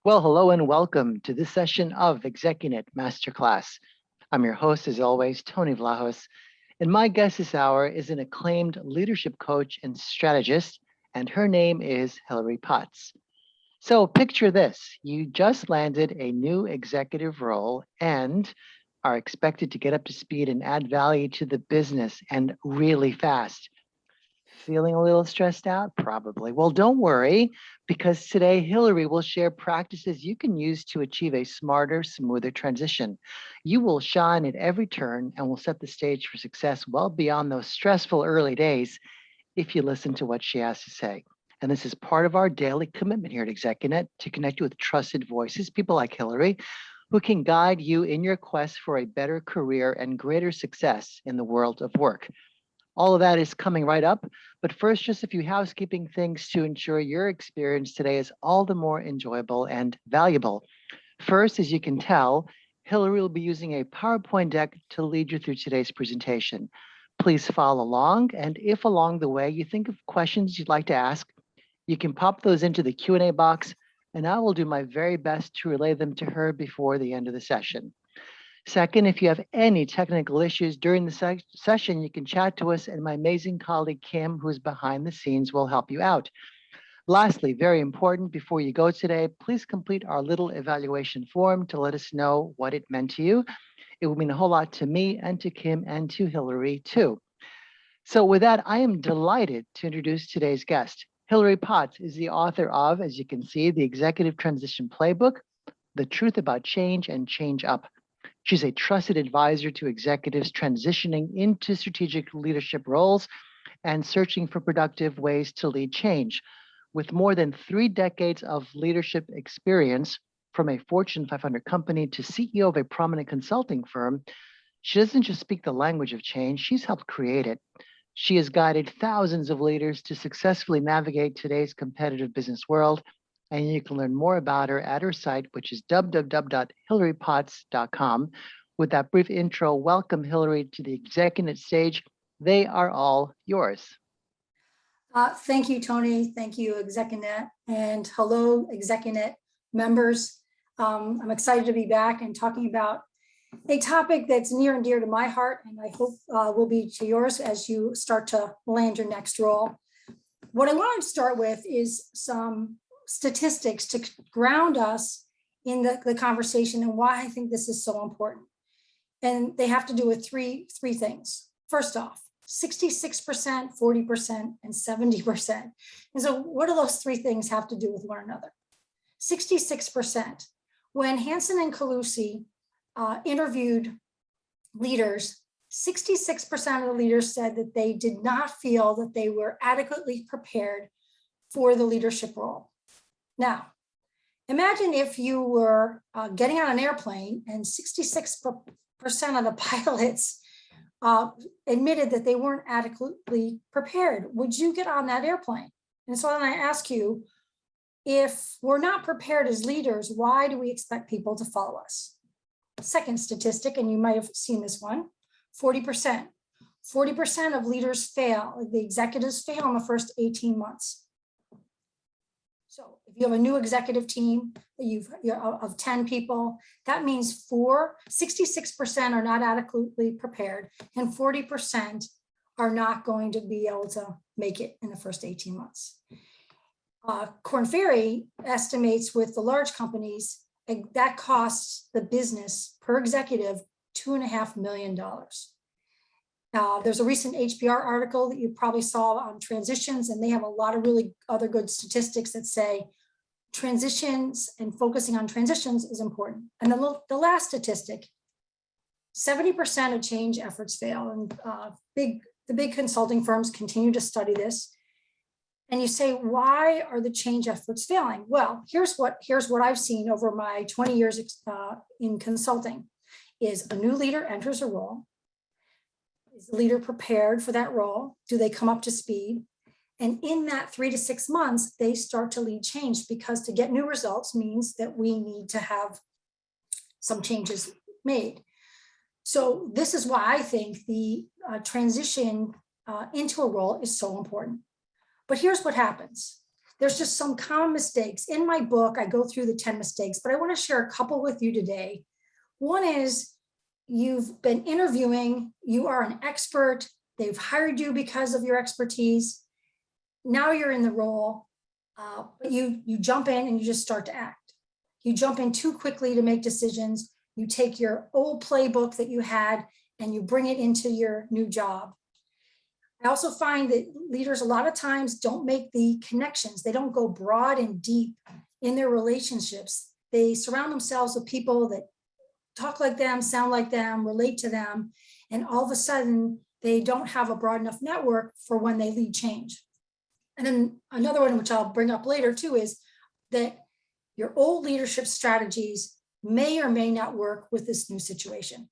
Well, hello and welcome to this session of ExecuNet Master Class. I'm your host, as always, Tony Vlahos, and my guest this hour is an acclaimed leadership coach and strategist, and her name is Hilary Potts. So picture this, you just landed a new executive role and are expected to get up to speed and add value to the business and really fast. Feeling a little stressed out? Probably. Well, don't worry, because today Hilary will share practices you can use to achieve a smarter, smoother transition. You will shine at every turn and will set the stage for success well beyond those stressful early days if you listen to what she has to say. And this is part of our daily commitment here at ExecuNet to connect you with trusted voices, people like Hilary, who can guide you in your quest for a better career and greater success in the world of work. All of that is coming right up. But first, just a few housekeeping things to ensure your experience today is all the more enjoyable and valuable. First, as you can tell, Hilary will be using a PowerPoint deck to lead you through today's presentation. Please follow along, and if along the way you think of questions you'd like to ask, you can pop those into the Q&A box, and I will do my very best to relay them to her before the end of the session. Second, if you have any technical issues during the session, you can chat to us, and my amazing colleague Kim, who's behind the scenes, will help you out. Lastly, very important, before you go today, please complete our little evaluation form to let us know what it meant to you. It will mean a whole lot to me and to Kim and to Hilary too. So with that, I am delighted to introduce today's guest. Hilary Potts is the author of, as you can see, the Executive Transition Playbook, The Truth About Change and Change Up. She's a trusted advisor to executives transitioning into strategic leadership roles and searching for productive ways to lead change. With more than 3 decades of leadership experience, from a Fortune 500 company to CEO of a prominent consulting firm, she doesn't just speak the language of change, she's helped create it. She has guided thousands of leaders to successfully navigate today's competitive business world, and you can learn more about her at her site, which is www.hilarypotts.com. With that brief intro, welcome Hilary to the ExecuNet stage. They are all yours. Thank you, Tony. Thank you, ExecuNet, and hello, ExecuNet members. I'm excited to be back and talking about a topic that's near and dear to my heart, and I hope will be to yours as you start to land your next role. What I want to start with is some statistics to ground us in the conversation and why I think this is so important. And they have to do with three things. First off, 66%, 40%, and 70%. And so what do those three things have to do with one another? 66%. When Hansen and Calusi interviewed leaders, 66% of the leaders said that they did not feel that they were adequately prepared for the leadership role. Now, imagine if you were getting on an airplane and 66% of the pilots admitted that they weren't adequately prepared. Would you get on that airplane? And so then I ask you, if we're not prepared as leaders, why do we expect people to follow us? Second statistic, and you might have seen this one, 40%. 40% of leaders fail, the executives fail in the first 18 months. So if you have a new executive team of 10 people, that means 66% are not adequately prepared and 40% are not going to be able to make it in the first 18 months. Korn Ferry estimates with the large companies that costs the business per executive $2.5 million. There's a recent HBR article that you probably saw on transitions, and they have a lot of really other good statistics that say transitions and focusing on transitions is important. And the last statistic, 70% of change efforts fail, and the big consulting firms continue to study this. And you say, why are the change efforts failing? Well, here's what I've seen over my 20 years in consulting is a new leader enters a role. Is the leader prepared for that role? Do they come up to speed? And in that 3 to 6 months, they start to lead change, because to get new results means that we need to have some changes made. So this is why I think the transition into a role is so important. But here's what happens. there's just some common mistakes. In my book, I go through the 10 mistakes, but I want to share a couple with you today. One is you've been interviewing, you are an expert, they've hired you because of your expertise. Now you're in the role, but you jump in and you just start to act. You jump in too quickly to make decisions. You take your old playbook that you had and you bring it into your new job. I also find that leaders a lot of times don't make the connections. They don't go broad and deep in their relationships. They surround themselves with people that talk like them, sound like them, relate to them, and all of a sudden they don't have a broad enough network for when they lead change. And then another one, which I'll bring up later too, is that your old leadership strategies may or may not work with this new situation.